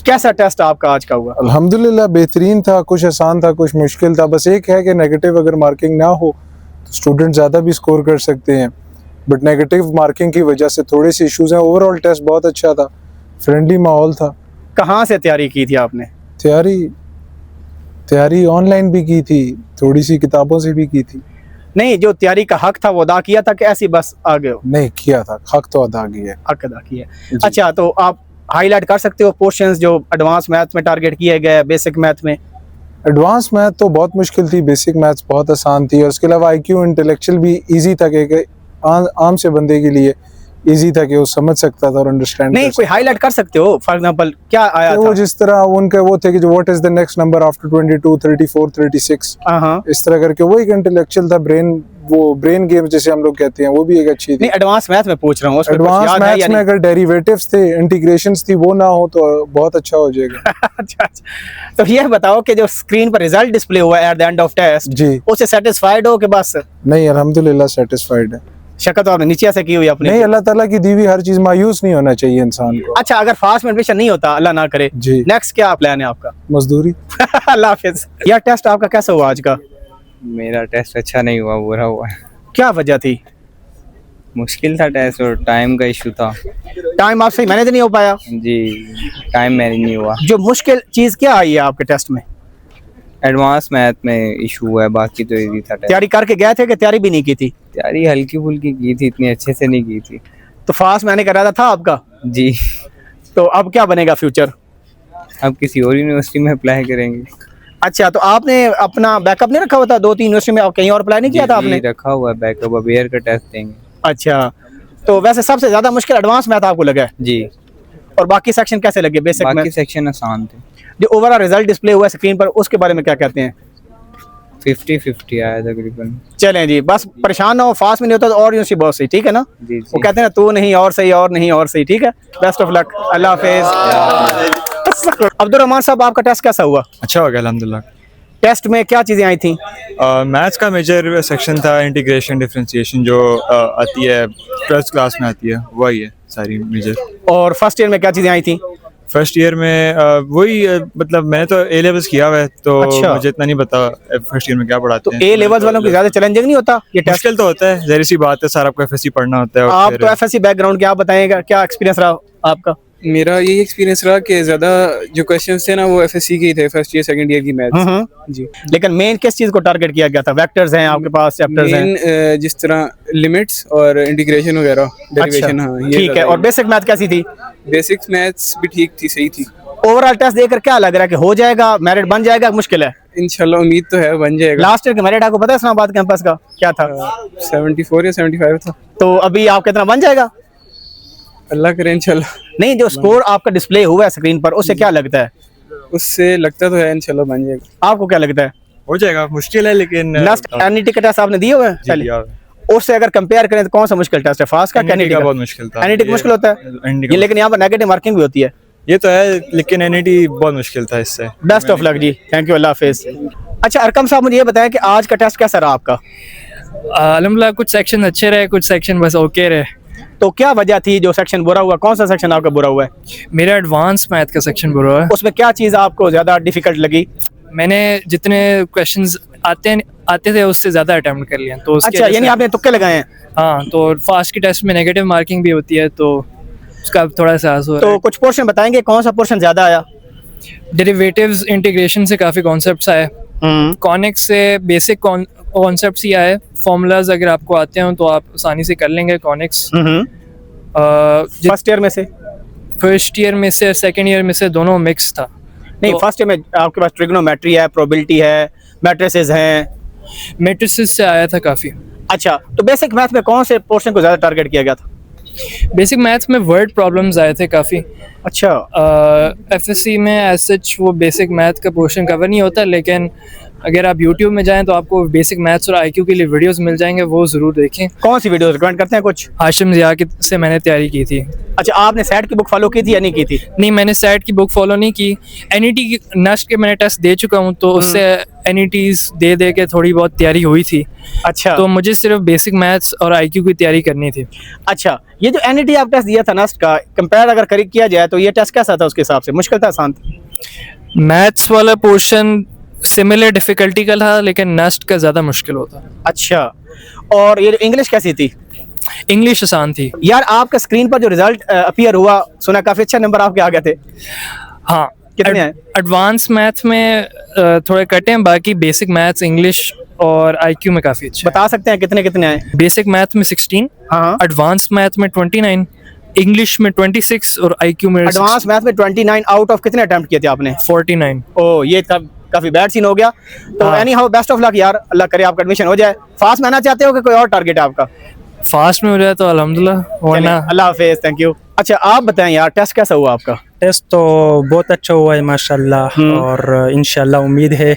कैसा टेस्ट आपका आज का हुआ? अल्हम्दुलिल्लाह बेहतरीन था, कुछ आसान था, कुछ मुश्किल था। बस एक है कि नेगेटिव अगर मार्किंग ना हो तो स्टूडेंट ज़्यादा भी स्कोर कर सकते हैं, बट नेगेटिव मार्किंग की वजह से थोड़े से इश्यूज हैं। ओवरऑल टेस्ट बहुत अच्छा था, फ्रेंडली माहौल था। कहाँ से तैयारी की थी आपने? तैयारी ऑनलाइन भी की थी, थोड़ी सी किताबों से भी की थी। नहीं, जो तैयारी का हक था वो अदा किया था कि ऐसी बस आ गए हो? नहीं किया था, हक तो अदा किया है। हक अदा किया। अच्छा, तो आप हाईलाइट कर सकते हो पोर्शंस जो एडवांस मैथ में टारगेट किए गए, बेसिक मैथ में? एडवांस मैथ तो बहुत मुश्किल थी, बेसिक मैथ्स बहुत आसान थी, और उसके अलावा आईक्यू इंटेलेक्चुअल भी इजी था कि आम से बंदे के लिए इजी था कि वो समझ सकता था और अंडरस्टैंड नहीं, कोई हाईलाइट कर सकते हो? फॉर एग्जांपल क्या आया था? वो जिस तरह उनके वो थे कि जो what is the next number after 22, 34, 36, हाँ, इस तरह करके वो एक इंटेलेक्चुअल था। ब्रेन गेम जैसे हम लोग कहते हैं, वो भी एक अच्छी थी। नहीं, एडवांस मैथ में पूछ रहा हूँ। एडवांस मैथ्स में अगर डेरिवेटिव्स थे, इंटीग्रेशंस थी, वो ना हो तो बहुत अच्छा हो जाएगा। अच्छा, तो ये बताओ कि जो स्क्रीन पर रिजल्ट डिस्प्ले हुआ at the end of test, जी उससे सेटिस्फाइड हो कि बस? नहीं, अल्हम्दुलिल्लाह सेटिस्फाइड है। शक्ल तो आपने नीचे से की हुई अपनी? नहीं, अल्लाह ताला की दी हुई हर चीज मायूस नहीं होना चाहिए इंसान को। अच्छा, अगर फास्ट में एडमिशन नहीं होता, अल्लाह ना करे, जी, नेक्स्ट क्या प्लान है आपका? मजदूरी। अल्लाह हाफिज। यह टेस्ट आपका कैसा हुआ आज का? मेरा टेस्ट अच्छा नहीं हुआ, बुरा हुआ। क्या वजह थी? मुश्किल था टेस्ट और टाइम का इशू था। टाइम आप सही मैनेज नहीं हो पाया? जी, टाइम मैनेज नहीं हुआ। जो मुश्किल चीज क्या आई है आपके टेस्ट में? एडवांस मैथ में इशू हुआ है, बाकी तो इजी था टेस्ट। तैयारी करके गए थे कि तैयारी भी नहीं की थी? तैयारी हल्की फुल्की की थी, इतनी अच्छे से नहीं की थी। तो फास्ट मैंने करा था आपका? जी, तो अब क्या बनेगा फ्यूचर? अब किसी और यूनिवर्सिटी में अप्लाई करेंगे। अच्छा, तो आपने अपना बैकअप नहीं रखा हुआ था? 2-3 यूनिवर्सिटी में आप कहीं और अप्लाई नहीं किया था आपने? जी, रखा हुआ है बैकअप, अब ईयर का टेस्ट देंगे। अच्छा, तो वैसे सबसे ज्यादा मुश्किल एडवांस मैथ आपको लगा है? जी, और बाकी सेक्शन कैसे लगे? बेसिक बाकी मैथ? सेक्शन आसान थे। जो ओवरऑल रिजल्ट डिस्प्ले हुआ स्क्रीन पर, उसके बारे में क्या कहते हैं? 50-50 आया तकरीबन। चलें जी, बस परेशान ना हो, फास्ट में नहीं होता तो और यूनिवर्सिटी बहुत सही, ठीक है ना? जी वो कहते हैं ना, तू नहीं और सही, और नहीं और सही, ठीक है? बेस्ट ऑफ लक, अल्लाह हाफिज। अब्दुल रहमान साहब, आपका टेस्ट कैसा हुआ? अच्छा हो गया अल्हम्दुलिल्लाह। टेस्ट में क्या चीजें आई थी? मैथ्स का मेजर सेक्शन था इंटीग्रेशन डिफरेंशिएशन, जो आती है 12th क्लास में आती है, वही है सारी मेजर। और फर्स्ट ईयर में क्या चीजें आई थी? फर्स्ट ईयर में वही मतलब मैंने तो ए लेवल्स किया हुआ है, तो अच्छा। मुझे इतना नहीं पता फर्स्ट ईयर में क्या पढ़ाते तो हैं। ए लेवल्स वालों की ज्यादा चैलेंजिंग नहीं होता ये टेस्ट? मुश्किल तो होता है, ज़ाहिर सी बात है, सारा आपको एफएससी पढ़ना होता है। और आप फिर तो एफएससी बैकग्राउंड के, आप बताएंगे क्या एक्सपीरियंस रहा आपका? मेरा यही एक्सपीरियंस रहा कि ज़्यादा जो क्वेश्चंस थे ना वो एफएससी के ही थे, फर्स्ट ईयर सेकंड ईयर की मैथ्स। जी, लेकिन मेन किस चीज को टारगेट किया गया था? वेक्टर्स हैं आपके पास, चैप्टर्स हैं? मेन जिस तरह लिमिट्स और इंटीग्रेशन वगैरह, डेरिवेशन। हाँ, ये ठीक है। और बेसिक मैथ कैसी थी? बेसिक्स मैथ्स भी ठीक थी, सही थी। ओवरऑल टेस्ट देकर क्या लग रहा है कि हो जाएगा, मेरिट बन जाएगा, मुश्किल है? इंशाल्लाह उम्मीद तो है बन जाएगा। लास्ट ईयर का मेरिट आपको पता है इस्लामाबाद कैंपस का क्या था? 74 या 75 था। तो अभी आप कितना बन जाएगा? अल्लाह करे इंशाल्लाह। नहीं, जो स्कोर आपका डिस्प्ले हुआ है स्क्रीन पर, उससे क्या लगता है? उससे लगता तो है इंशाल्लाह बन जाएगा। आपको क्या लगता है? हो जाएगा, मुश्किल है लेकिन लास्ट एनईटी का टेस्ट आपने दिए हुए हैं पहले? उससे अगर कंपेयर करें तो कौन सा मुश्किल टेस्ट है, फास्ट का? एनईटी का बहुत मुश्किल था। एनईटी मुश्किल होता है ये, लेकिन यहाँ पर नेगेटिव मार्किंग भी होती है। ये तो है, लेकिन एनईटी बहुत मुश्किल था इससे। बेस्ट ऑफ लक जी, थैंक यू, अल्लाह हाफिज। अच्छा अरकम साहब, मुझे ये बताएं कि आज का टेस्ट कैसा रहा आपका? अल्हम्दुलिल्लाह, कुछ सेक्शन अच्छे रहे, कुछ सेक्शन बस ओके रहे। तो क्या वजह थी जो सेक्शन बुरा हुआ? कौन सा सेक्शन आपका बुरा हुआ है? मेरा एडवांस मैथ का सेक्शन बुरा है। उसमें क्या चीज़ आपको ज़्यादा डिफिकल्ट लगी? मैंने जितने क्वेश्चंस आते थे उससे ज़्यादा अटेम्प्ट कर लिया, तो उसके अच्छा, वजह यानी से- आपने तुक्के लगाए हैं? हाँ, तो फास्ट के टेस्ट में नेगेटिव मार्किंग भी होती है, तो उसका थोड़ा सा एहसास हो रहा तो कुछ पोर्शन बताएंगे, कौन सा पोर्शन ज़्यादा आया? है। डेरिवेटिव्स इंटीग्रेशन से काफ़ी कॉन्सेप्ट्स आए, कॉनिक्स से बेसिक कॉन्सेप्ट्स ही आए। फॉर्मूलाज अगर आपको आते हो तो आप आसानी से कर लेंगे कॉनिक्स। फर्स्ट ईयर में से? फर्स्ट ईयर में से, सेकेंड ईयर में से, दोनों मिक्स था। नहीं, तो- फर्स्ट ईयर में आपके पास ट्रिग्नोमेट्री है, प्रोबेबिलिटी है, मैट्रिसेस हैं। मैट्रिसेस से आया था काफ़ी। अच्छा, तो बेसिक मैथ में कौन से पोर्शन को ज़्यादा टारगेट किया गया था? बेसिक मैथ्स में वर्ड प्रॉब्लम्स आए थे काफ़ी। अच्छा, एफएससी में एज सच वो बेसिक मैथ का पोर्शन कवर नहीं होता, लेकिन अगर आप यूट्यूब में जाएं तो आपको बेसिक मैथ्स और आईक्यू के लिए वीडियोस मिल जाएंगे, वो ज़रूर देखें। कौन सी वीडियो रिकमेंड करते हैं कुछ? हाशिम ज़िया से मैंने तैयारी की थी। अच्छा, आपने सेट की बुक फॉलो की थी या नहीं की थी? नहीं, मैंने सेट की बुक फॉलो नहीं की। एनईटी की नस्ट के मैंने टेस्ट दे चुका हूँ, तो उससे एनईटीज दे दे के थोड़ी बहुत तैयारी हुई थी। अच्छा, तो मुझे सिर्फ बेसिक मैथ्स और आईक्यू की तैयारी करनी थी। अच्छा, ये जो एनईटी आप टेस्ट दिया था नस्ट का, कंपेयर अगर किया जाए तो ये टेस्ट कैसा था उसके हिसाब से? मुश्किल था, आसान था? मैथ्स वाला पोर्शन सिमिलर डिफिकल्टी का था, लेकिन नस्ट का ज़्यादा मुश्किल होता। अच्छा, और ये इंग्लिश कैसी थी? इंग्लिश आसान थी। यार आपका स्क्रीन पर जो रिजल्ट अपीयर हुआ, सुना काफी अच्छा नंबर आपके आ गए थे। हाँ, कितने आए? एडवांस मैथ्स में थोड़े कटे हैं, बाकी बेसिक मैथ्स, इंग्लिश और आईक्यू में काफ़ी अच्छे। बता सकते हैं कितने कितने आए? बेसिक मैथ में 16, हाँ, एडवांस मैथ में 29, इंग्लिश में 26 और आईक्यू में एडवांस मैथ में 29 आउट ऑफ कितने अटेम्प्ट किए थे आपने? 49। ओ, ये काफी बैड सीन हो गया। तो any how best of luck यार, अल्लाह करे आपका एडमिशन हो जाए। फास्ट में आना चाहते हो कि कोई और टारगेट है आपका? फास्ट में हो जाए तो अल्हम्दुलिल्लाह, वरना अल्लाह हाफिज, थैंक यू। अच्छा, आप बताएं यार, टेस्ट कैसा हुआ आपका? टेस्ट तो बहुत अच्छा हुआ है माशाल्लाह, और इंशाल्लाह उम्मीद है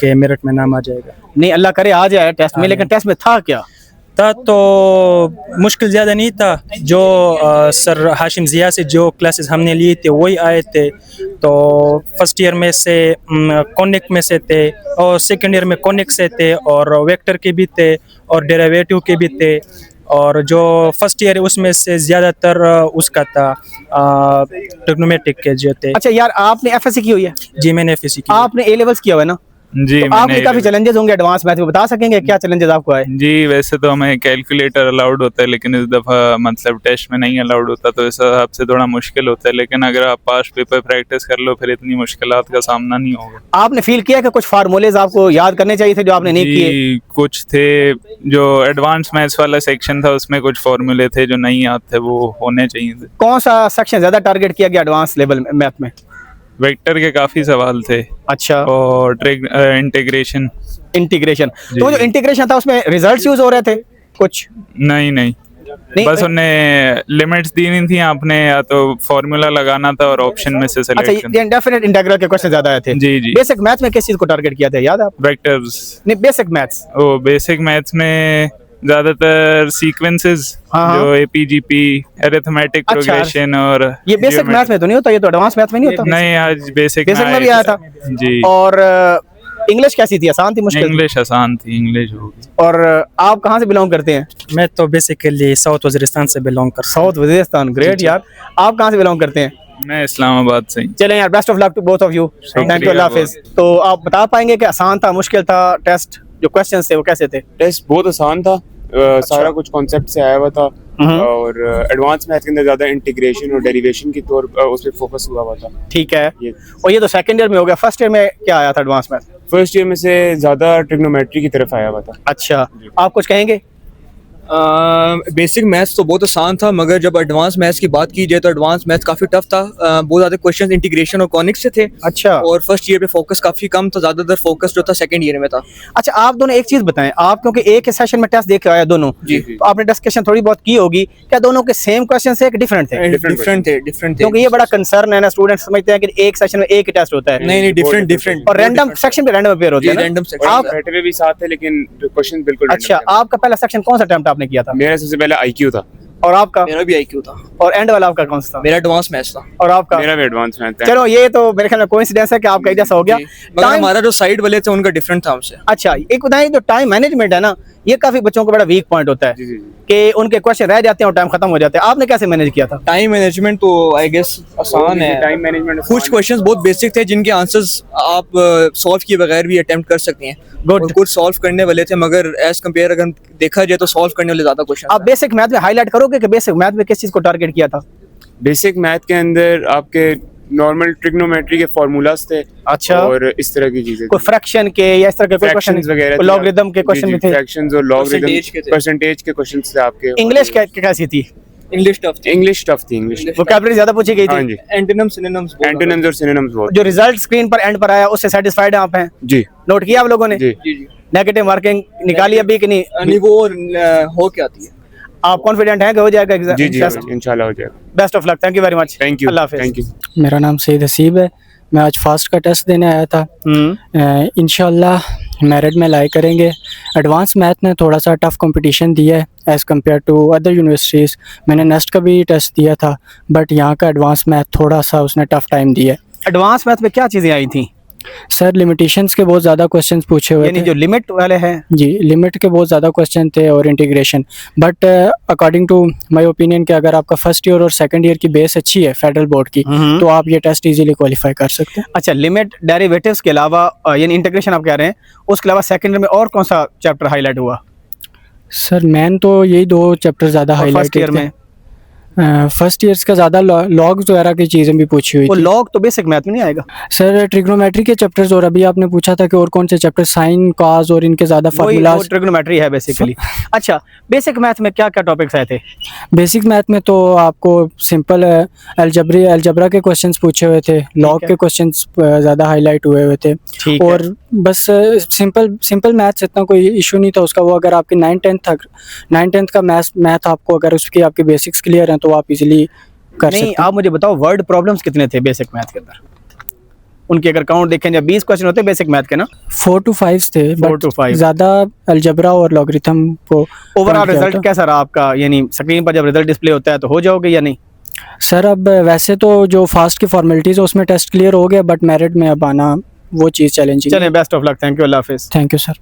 कि मेरिट में नाम आ जाएगा। नहीं, अल्लाह करे आ जाए टेस्ट में, लेकिन टेस्ट में था क्या? था तो मुश्किल ज़्यादा नहीं था। जो सर हाशिम ज़िया से जो क्लासेस हमने लिए थे वही आए थे। तो फर्स्ट ईयर में से कॉनिक में से थे, और सेकंड ईयर में कॉनिक से थे, और वेक्टर के भी थे, और डेरिवेटिव के भी थे। और जो फर्स्ट ईयर है उसमें से ज़्यादातर उसका था ट्रिग्नोमेट्रिक के जो थे। अच्छा यार, आपने एफएससी की हुई है? जी, मैंने एफएससी की। आपने ए लेवल्स किया हुआ है ना? जी, तो आपके काफी चैलेंजेस होंगे एडवांस मैथ में, बता सकेंगे क्या चैलेंजेस आपको आए? जी, वैसे तो हमें कैलकुलेटर अलाउड होता है, लेकिन इस दफ़ा मतलब टेस्ट में नहीं अलाउड होता, तो इस हिसाब से थोड़ा मुश्किल होता है। लेकिन अगर आप पास पेपर प्रैक्टिस कर लो फिर इतनी मुश्किलात का सामना नहीं होगा। आपने फील किया कि कुछ फार्मूलेज आपको याद करने चाहिए थे जो आपने नहीं किए? कुछ थे, जो एडवांस मैथ्स वाला सेक्शन था उसमें कुछ फॉर्मूले थे जो नहीं आते थे, वो होने चाहिए थे। कौन सा सेक्शन ज्यादा टारगेट किया गया एडवांस लेवल मैथ में? वेक्टर के काफी सवाल थे। अच्छा, और इंटीग्रेशन। तो जो इंटीग्रेशन था उसमें रिजल्ट्स यूज हो रहे थे कुछ? नहीं, बस उन्हें लिमिट्स दी नहीं थी, आपने या तो फॉर्मूला लगाना था और ऑप्शन में से सेलेक्ट अच्छा, करना। ये इंडेफिनिट इंटीग्रल के क्वेश्चन ज्यादा आए थे। जी। बेसिक मैथ्स में किस चीज को टारगेट किया था, याद है आप? वेक्टर्स। नहीं, बेसिक मैथ्स। ओ, बेसिक मैथ्स में ज्यादातर सीक्वेंसेस, जो एपीजीपी, अरिथमेटिक प्रोग्रेशन, और ये बेसिक मैथ में तो नहीं होता, ये तो एडवांस मैथ में नहीं होता? नहीं, आज बेसिक में भी आया था। जी। और इंग्लिश कैसी थी, आसान थी मुश्किल? इंग्लिश आसान थी, इंग्लिश होगी। और आप कहाँ से बिलोंग करते हैं? मैं तो बेसिकली साउथ वजीरिस्तान से बिलोंग करता हूँ। साउथ वजीरिस्तान, ग्रेट यार। आप कहाँ से बिलोंग करते हैं? मैं इस्लामाबाद से। चलें यार, best of luck to both of you, thank you, अल्लाह हाफिज। तो आप बता पाएंगे कि आसान था, मुश्किल था? टेस्ट जो क्वेश्चंस थे वो कैसे थे? टेस्ट बहुत आसान था। सारा कुछ कॉन्सेप्ट से आया हुआ था, और एडवांस मैथ के अंदर ज्यादा इंटीग्रेशन और डेरिवेशन की तौर उस पर फोकस हुआ था। ठीक है, और ये तो सेकंड ईयर में हो गया। फर्स्ट ईयर में क्या आया था एडवांस मैथ? फर्स्ट ईयर में से ज्यादा ट्रिग्नोमेट्री की तरफ आया हुआ था। अच्छा, आप कुछ कहेंगे? बेसिक मैथ्स तो बहुत आसान था, मगर जब एडवांस मैथ्स की बात की जाए तो एडवांस मैथ्स काफ़ी टफ था। बहुत ज़्यादा क्वेश्चंस इंटीग्रेशन और कॉनिक्स से थे। अच्छा, और फर्स्ट ईयर पे फोकस काफ़ी कम था, ज़्यादातर फोकस जो था सेकंड ईयर में था। अच्छा, आप दोनों एक चीज़ बताएं, आप क्योंकि एक ही सेशन में टेस्ट दे के आया दोनों, तो आपने डिस्कशन थोड़ी बहुत की होगी, क्या दोनों के सेम क्वेश्चन थे कि डिफरेंट थे? डिफरेंट थे। क्योंकि ये बड़ा कंसर्न है ना, स्टूडेंट समझते हैं कि एक सेशन में एक ही टेस्ट होता है। नहीं, डिफरेंट। और रैंडम सेक्शन पे रैंडम अपेयर होते हैं। रैंडम सेक्शन आप क्राइटेरिया भी साथ थे, लेकिन क्वेश्चन बिल्कुल। अच्छा, आपका पहला सेक्शन कौन सा अटेम्प्ट आपने किया था? मेरा सबसे पहले आईक्यू था। और आपका? मेरा भी आईक्यू था। और एंड वाला आपका कौन सा था? मेरा एडवांस मैथ्स था। और आपका? मेरा भी एडवांस मैथ था। चलो, ये तो मेरे ख्याल में कोइंसिडेंस है कि आपका जैसा हो गया। मगर हमारा जो साइड वाले थे उनका डिफरेंट था हमसे। अच्छा, एक बताएं, जो टाइम मैनेजमेंट है ना, ये काफी बच्चों को बड़ा वीक पॉइंट होता है कि उनके क्वेश्चन रह जाते हैं और टाइम खत्म हो जाते हैं। आपने कैसे मैनेज किया था? टाइम मैनेजमेंट तो आई गेस आसान है। टाइम मैनेजमेंट, कुछ क्वेश्चंस बहुत बेसिक थे जिनके आंसर्स आप सॉल्व किए बगैर भी अटेम्प्ट कर सकते हैं। कुछ सॉल्व करने वाले थे, मगर एज कंपेयर अगर देखा जाए तो सॉल्व करने वाले ज्यादा क्वेश्चन। आप बेसिक मैथ में हाईलाइट करोगे कि बेसिक मैथ में किस चीज को टारगेट किया था? बेसिक मैथ के अंदर आपके नॉर्मल ट्रिग्नोमेट्री के फॉर्मूलाज थे। अच्छा, और इस तरह की चीजें, कोई फ्रैक्शन के या इस तरह के कोई क्वेश्चन वगैरह, लॉगरिथम के क्वेश्चन भी थे? फ्रैक्शंस और लॉगरिथम, परसेंटेज के क्वेश्चंस थे आपके। इंग्लिश कैसी थी? इंग्लिश टफ थी। इंग्लिश वोकैबुलरी ज्यादा पूछी गई हाँ थी? जी, एंटोनिम्स सिनोनिम्स और सिनोनिम्स बहुत। जो रिजल्ट स्क्रीन पर एंड पर आया उससे सेटिस्फाइड आप हैं? जी। नोट किया आप लोगों ने? जी। नेगेटिव मार्किंग निकाली अभी कि नहीं? नहीं, वो हो क्या आती है। आप कॉन्फिडेंट हैं कि हो जाएगा एग्जाम? जी, इंशाल्लाह हो जाएगा। Best of luck, thank you very much, thank you, अल्लाह हाफिज। Thank you. मेरा नाम सईद हसीब है, मैं आज फास्ट का टेस्ट देने आया था। इंशाल्लाह मेरिट में लाई करेंगे। एडवांस मैथ में थोड़ा सा टफ़ कंपटीशन दिया है as compare to other universities. मैंने नेस्ट का भी टेस्ट दिया था, बट यहाँ का एडवांस मैथ थोड़ा सा उसने टफ़ टाइम दिया है। एडवांस मैथ में क्या चीज़ें आई थी? सर लिमिटेशंस के बहुत ज़्यादा क्वेश्चंस पूछे हुए यानी थे। जो लिमिट वाले हैं? जी, लिमिट के बहुत ज़्यादा क्वेश्चन थे और integration. But according to my opinion कि अगर आपका फर्स्ट ईयर और सेकंड ईयर की बेस अच्छी है फेडरल बोर्ड की, तो आप ये टेस्ट इजीली क्वालिफाई कर सकते हैं। अच्छा, लिमिट डेरिवेटिव्स के अलावा यानी इंटीग्रेशन आप कह रहे हैं, उसके अलावा सेकंड ईयर में और कौन सा चैप्टर हाईलाइट हुआ? सर मेन तो यही 2 चैप्टर ज़्यादा और हाईलाइट फर्स्ट ईयर में? फर्स्ट ईयर्स का ज़्यादा लॉग्स वगैरह की चीज़ें भी पूछी हुई वो थी। लॉग तो बेसिक मैथ में नहीं आएगा सर ट्रिग्नोमेट्री के चैप्टर्स, और अभी आपने पूछा था कि और कौन से चैप्टर, साइन कॉस और इनके ज़्यादा वो फार्मूलाज। ट्रिग्नोमेट्री है बेसिकली। अच्छा, बेसिक मैथ में क्या क्या टॉपिक्स आए थे? बेसिक मैथ में तो आपको सिंपल अलजबरा के क्वेश्चंस पूछे हुए थे, लॉग के क्वेश्चंस ज़्यादा हाईलाइट हुए थे, ठीक है। और बस सिंपल मैथ्स इतना कोई इशू नहीं था उसका। वो अगर आपकी 9-10th का मैथ आपको अगर उसकी आपके बेसिक्स क्लियर हैं तो आप इजीली कर नहीं, सकते आप मुझे बताओ वर्ड प्रॉब्लम्स कितने थे बेसिक मैथ के अंदर? उनके अगर काउंट देखें, जब 20 क्वेश्चन होते हैं बेसिक मैथ के ना, 4 to 5 थे। 4 to 5 ज़्यादा अलजबरा और लॉगरिथम को ओवरऑल count किया रिजल्ट था। कैसा रहा आपका? यानी स्क्रीन पर जब रिजल्ट डिस्प्ले होता है तो हो जाओगे या नहीं? सर अब वैसे तो जो फास्ट की फॉर्मेलिटीज़ है उसमें टेस्ट क्लियर हो गया, बट मेरिट में अब आना वो चीज़ चैलेंजिंग। चलें, best of luck, thank you, अल्लाह हाफिज़। Thank you sir.